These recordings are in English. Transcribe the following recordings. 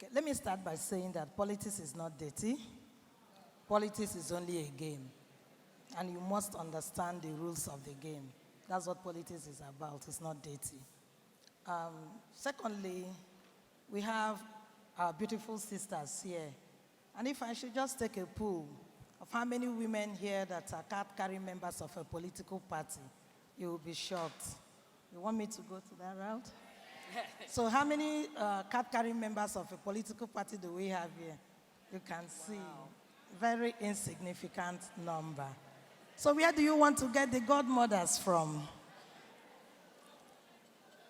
Okay, let me start by saying that politics is not dirty. Politics is only a game. And you must understand the rules of the game. That's what politics is about. It's not dirty. Secondly, we have our beautiful sisters here. And if I should just take a poll of how many women here that are card-carrying members of a political party, you will be shocked. You want me to go to that route? So how many card-carrying members of a political party do we have here? You can see. Very insignificant number. So where do you want to get the godmothers from?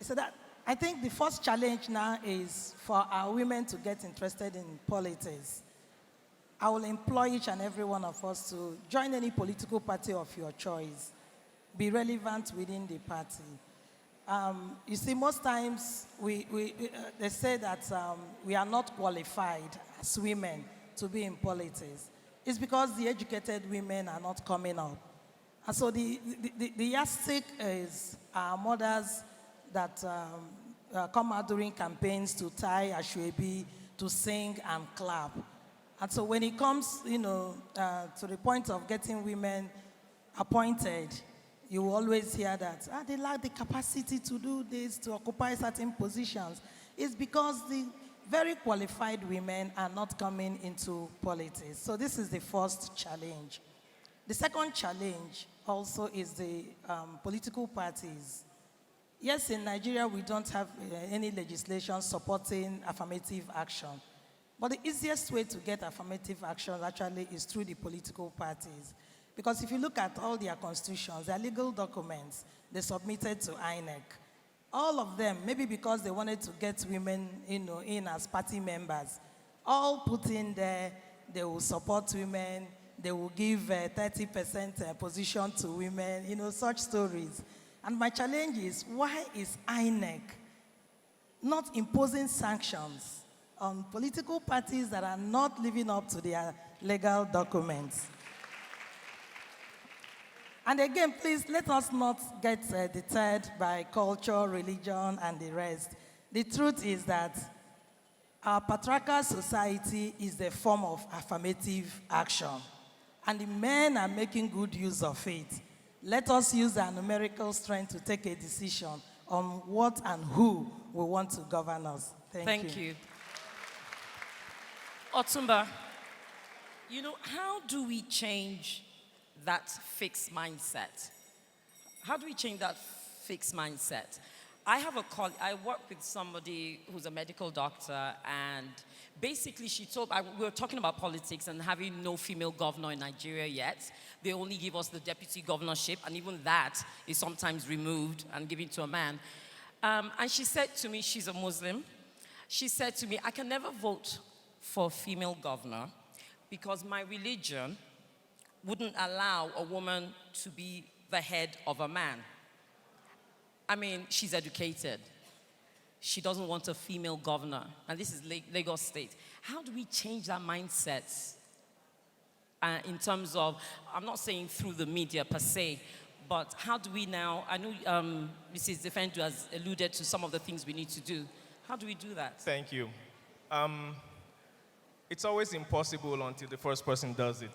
So that, I think the first challenge now is for our women to get interested in politics. I will implore each and every one of us to join any political party of your choice. Be relevant within the party. You see, most times they say that we are not qualified as women to be in politics. It's because the educated women are not coming up. And so the yardstick is our mothers that come out during campaigns to tie ashwebi, to sing and clap. And so when it comes, to the point of getting women appointed, you will always hear that they lack the capacity to do this, to occupy certain positions. It's because the very qualified women are not coming into politics. So this is the first challenge. The second challenge also is the political parties. Yes, in Nigeria, we don't have any legislation supporting affirmative action. But the easiest way to get affirmative action actually is through the political parties. Because if you look at all their constitutions, their legal documents, they submitted to INEC. All of them, maybe because they wanted to get women in as party members, all put in there, they will support women, they will give 30% position to women, such stories. And my challenge is, why is INEC not imposing sanctions on political parties that are not living up to their legal documents? And again, please, let us not get deterred by culture, religion, and the rest. The truth is that our patriarchal society is the form of affirmative action. And the men are making good use of it. Let us use our numerical strength to take a decision on what and who we want to govern us. Thank you. Otumba, how do we change that fixed mindset? How do we change that fixed mindset? I have a colleague, I work with somebody who's a medical doctor, and basically we were talking about politics and having no female governor in Nigeria yet. They only give us the deputy governorship, and even that is sometimes removed and given to a man. And she said to me, she's a Muslim, she said to me, I can never vote for a female governor because my religion wouldn't allow a woman to be the head of a man. I mean, she's educated. She doesn't want a female governor. And this is Lagos State. How do we change that mindset in terms of, I'm not saying through the media per se, but how do we now, I know Mrs. Defendu has alluded to some of the things we need to do. How do we do that? Thank you. It's always impossible until the first person does it.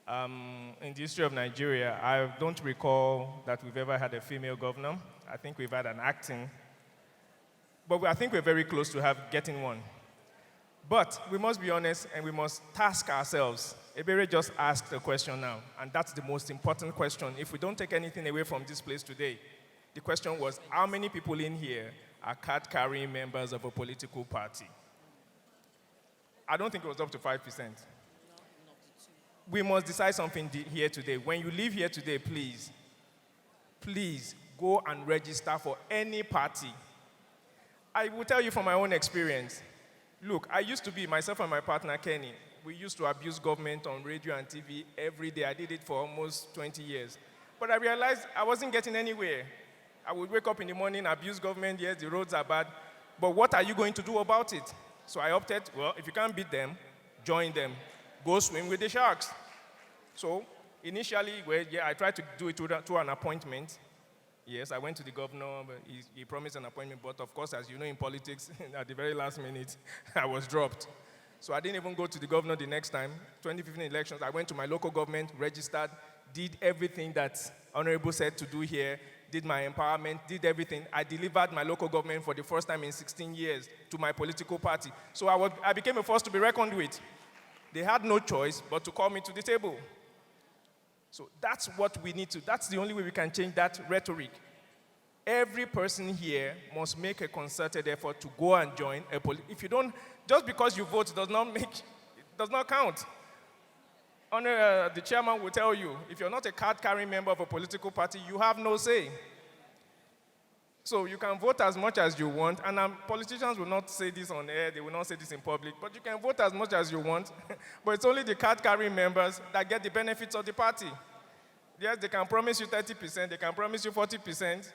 In the history of Nigeria, I don't recall that we've ever had a female governor. I think we've had an acting. But I think we're very close to getting one. But we must be honest and we must task ourselves. Ebere just asked a question now, and that's the most important question. If we don't take anything away from this place today, the question was, how many people in here are card-carrying members of a political party? I don't think it was up to 5%. We must decide something here today. When you leave here today, please go and register for any party. I will tell you from my own experience. Look, I used to be, myself and my partner Kenny, we used to abuse government on radio and TV every day. I did it for almost 20 years. But I realized I wasn't getting anywhere. I would wake up in the morning, abuse government, yes, the roads are bad, but what are you going to do about it? So I opted, well, if you can't beat them, join them. Go swim with the sharks. So initially, I tried to do it through an appointment. Yes, I went to the governor, but he promised an appointment, but of course, as you know in politics, at the very last minute, I was dropped. So I didn't even go to the governor the next time. 2015 elections, I went to my local government, registered, did everything that Honorable said to do here, did my empowerment, did everything. I delivered my local government for the first time in 16 years to my political party. So I became a force to be reckoned with. They had no choice but to call me to the table. So that's what we need to, that's the only way we can change that rhetoric. Every person here must make a concerted effort to go and join a if you don't, just because you vote does not count. The chairman will tell you, if you're not a card-carrying member of a political party, you have no say. So you can vote as much as you want, and politicians will not say this on air, they will not say this in public, but you can vote as much as you want, but it's only the card-carrying members that get the benefits of the party. Yes, they can promise you 30%, they can promise you 40%,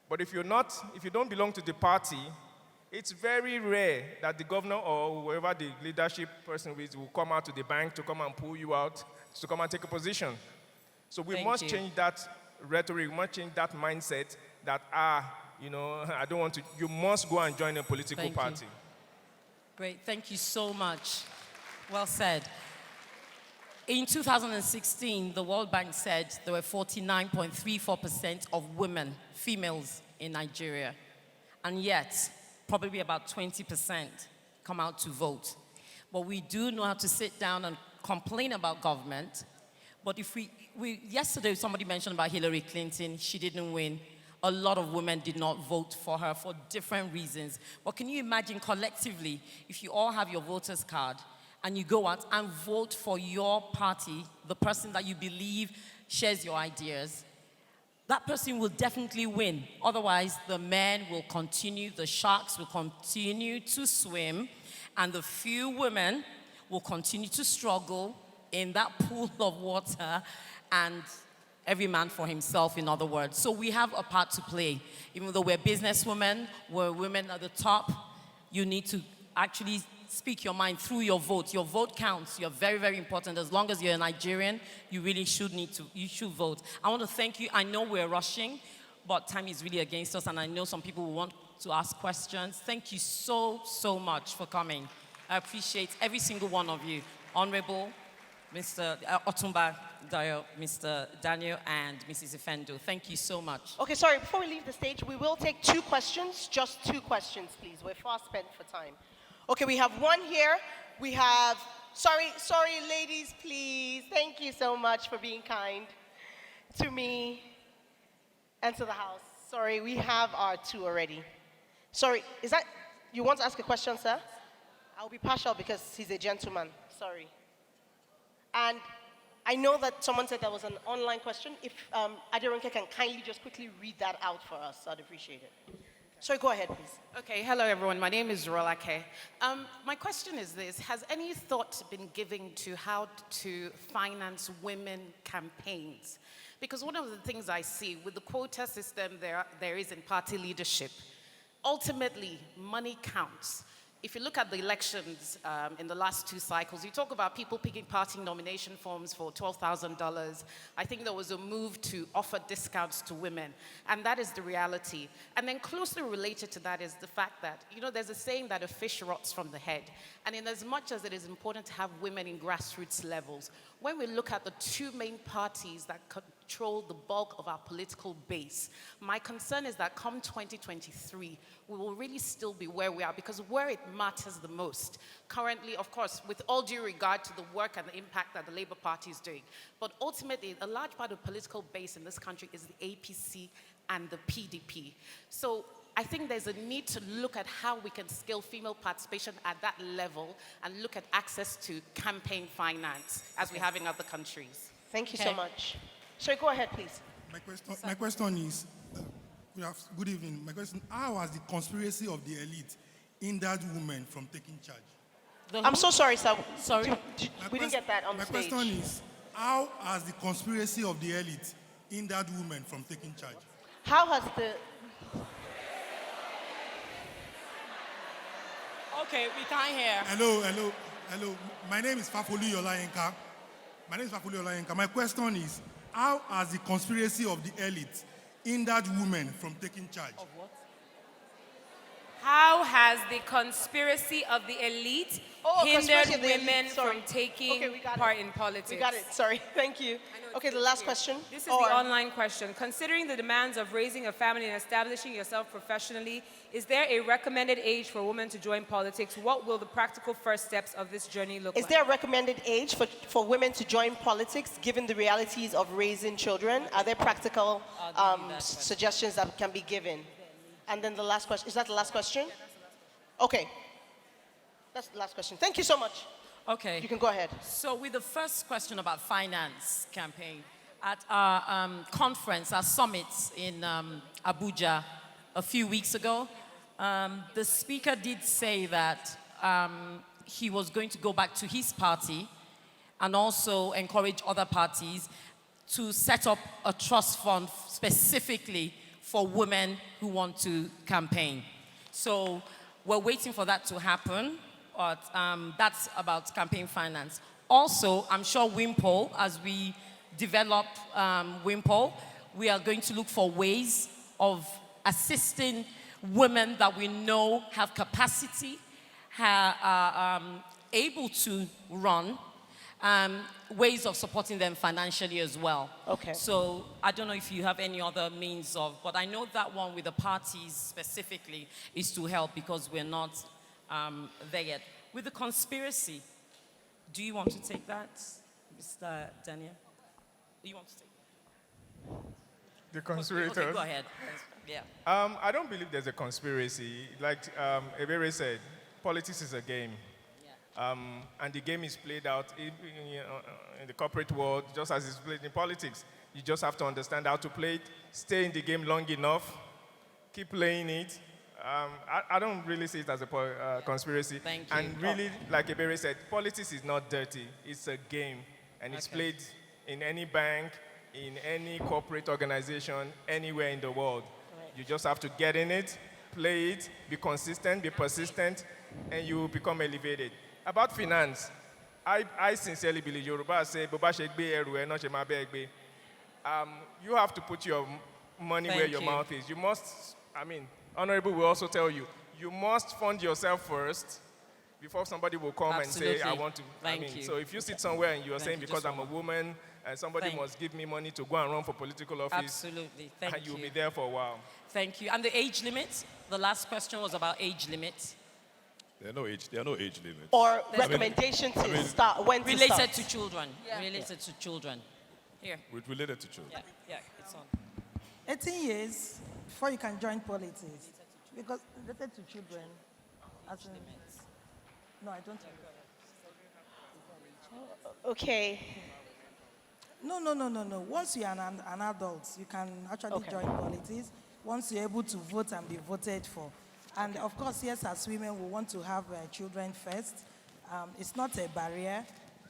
but if you don't belong to the party, it's very rare that the governor or whoever the leadership person is will come out to the bank to come and pull you out, to come and take a position. So we must change that rhetoric, we must change that mindset that, I don't want to, you must go and join a political party. Great, thank you so much. Well said. In 2016, the World Bank said there were 49.34% of women, females in Nigeria. And yet, probably about 20% come out to vote. But we do know how to sit down and complain about government. But if yesterday somebody mentioned about Hillary Clinton, she didn't win. A lot of women did not vote for her for different reasons. But can you imagine collectively, if you all have your voter's card and you go out and vote for your party, the person that you believe shares your ideas, that person will definitely win. Otherwise, the men will continue, the sharks will continue to swim, and the few women will continue to struggle in that pool of water, and every man for himself, in other words. So we have a part to play. Even though we're businesswomen, we're women at the top, you need to actually speak your mind through your vote. Your vote counts. You're very, very important. As long as you're a Nigerian, you really should you should vote. I want to thank you. I know we're rushing, but time is really against us, and I know some people will want to ask questions. Thank you so, so much for coming. I appreciate every single one of you. Honorable Mr. Otumba Dayo, Mr. Daniel, and Mrs. Ifendo. Thank you so much. Okay, sorry, before we leave the stage, we will take 2 questions, just 2 questions, please. We're fast spent for time. Okay, we have one here. We have, sorry, ladies, please. Thank you so much for being kind to me and to the house. Sorry, we have our 2 already. Sorry, is that, you want to ask a question, sir? I'll be partial because he's a gentleman. Sorry. And I know that someone said there was an online question. If Aderonke can kindly just quickly read that out for us, I'd appreciate it. Sorry, go ahead, please. Okay, hello everyone. My name is Rolake. My question is this: has any thought been given to how to finance women campaigns? Because one of the things I see with the quota system there is in party leadership, ultimately money counts. If you look at the elections in the last 2 cycles, you talk about people picking party nomination forms for $12,000. I think there was a move to offer discounts to women, and that is the reality. And then closely related to that is the fact that, there's a saying that a fish rots from the head. And in as much as it is important to have women in grassroots levels, when we look at the 2 main parties that control the bulk of our political base, my concern is that come 2023, we will really still be where we are, because where it matters the most, currently, of course, with all due regard to the work and the impact that the Labour Party is doing, but ultimately, a large part of the political base in this country is the APC and the PDP. So I think there's a need to look at how we can scale female participation at that level and look at access to campaign finance as we have in other countries. Thank you so much. Sorry, go ahead, please. My question is, good evening. My question, how has the conspiracy of the elite hindered women from taking charge? I'm so sorry, sir. Sorry? We didn't get that on the stage. My question is, how has the conspiracy of the elite hindered women from taking charge? How has the... Okay, we can't hear. Hello. My name is Fafolu Yolayenka. My question is, how has the conspiracy of the elite hindered women from taking charge? Of what? How has the conspiracy of the elite hindered conspiracy of the elite, women sorry. from taking Okay, we got part it. in politics? We got it. Sorry. Thank you. Okay, the last question. This is the online question. Considering the demands of raising a family and establishing yourself professionally, is there a recommended age for women to join politics? What will the practical first steps of this journey look like? Is there a recommended age for women to join politics, given the realities of raising children? Are there practical suggestions that can be given? And then the last question, is that the last question? Okay. That's the last question. Thank you so much. Okay. You can go ahead. So with the first question about finance campaign, at our conference, our summit in Abuja a few weeks ago, the speaker did say that he was going to go back to his party and also encourage other parties to set up a trust fund specifically for women who want to campaign. So we're waiting for that to happen, but that's about campaign finance. Also, I'm sure WIMPO, as we develop WIMPO, we are going to look for ways of assisting women that we know have capacity, are able to run, ways of supporting them financially as well. Okay. So I don't know if you have any other means of, but I know that one with the parties specifically is to help because we're not there yet. With the conspiracy, do you want to take that, Mr. Daniel? Do you want to take it? The conspirators. Okay, go ahead. Yeah. I don't believe there's a conspiracy. Like Ebere said, politics is a game. And the game is played out in the corporate world just as it's played in politics. You just have to understand how to play it, stay in the game long enough, keep playing it. I don't really see it as a conspiracy. Thank you. And really, like Ebere said, politics is not dirty. It's a game. And it's played in any bank, in any corporate organization, anywhere in the world. Right. You just have to get in it, play it, be consistent, be persistent, and you will become elevated. About finance, I sincerely believe Yoruba say, you have to put your money where your mouth is. You must, Honorable will also tell you, you must fund yourself first before somebody will come Absolutely. and say, I want to. Thank you. So if you sit somewhere and you're saying because I'm a woman and somebody Thank must give me money to go and run for political office, Absolutely. Thank you. You'll be there for a while. Thank you. And the age limit? The last question was about age limit. There are no age limits. Or recommendation to start, when to start. Related to children. Yeah. Related to children. Here. Related to children. Yeah, it's on. 18 years before you can join politics. Because related to children, as in, no, I don't. Okay. No. Once you are an adult, you can actually join politics. Once you're able to vote and be voted for. And of course, yes, as women, we want to have children first. It's not a barrier.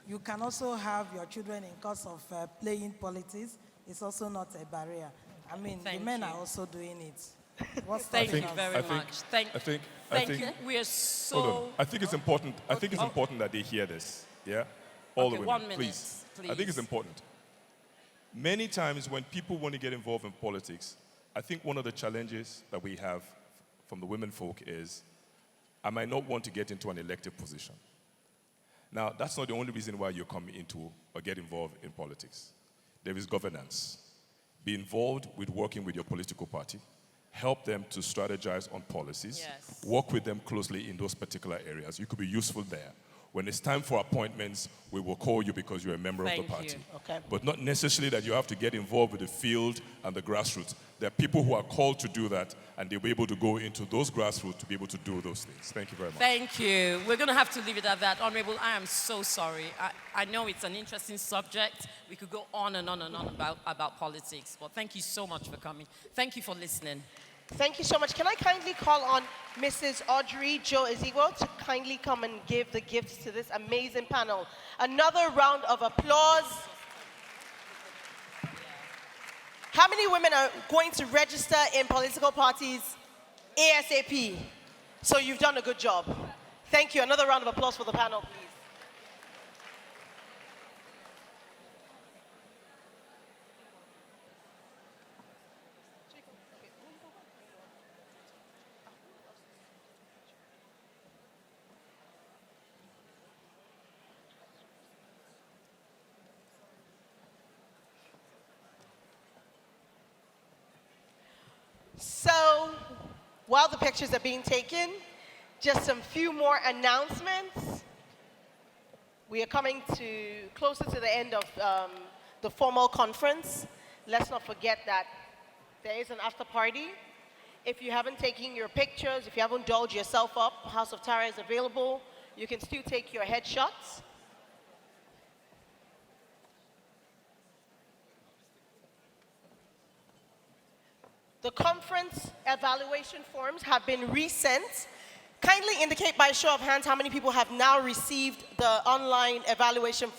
You can also have your children in course of playing politics. It's also not a barrier. The men are also doing it. Thank you very much. Thank you. We are so. Hold on. I think it's important. I think it's important that they hear this. Yeah, all the women. 1 minute, please. I think it's important. Many times when people want to get involved in politics, I think one of the challenges that we have from the women folk is, I might not want to get into an elective position. Now, that's not the only reason why you come into or get involved in politics. There is governance. Be involved with working with your political party. Help them to strategize on policies. Yes. Work with them closely in those particular areas. You could be useful there. When it's time for appointments, we will call you because you're a member of the party. Okay. But not necessarily that you have to get involved with the field and the grassroots. There are people who are called to do that, and they'll be able to go into those grassroots to be able to do those things. Thank you very much. Thank you. We're going to have to leave it at that. Honorable, I am so sorry. I know it's an interesting subject. We could go on and on and on about politics, but thank you so much for coming. Thank you for listening. Thank you so much. Can I kindly call on Mrs. Audrey Jo Ezigbo to kindly come and give the gifts to this amazing panel? Another round of applause. How many women are going to register in political parties ASAP? So you've done a good job. Thank you. Another round of applause for the panel, please. while the pictures are being taken, just some few more announcements. We are coming closer to the end of the formal conference. Let's not forget that there is an after party. If you haven't taken your pictures, if you haven't dolled yourself up, House of Tara is available. You can still take your headshots. The conference evaluation forms have been resent. Kindly indicate by show of hands how many people have now received the online evaluation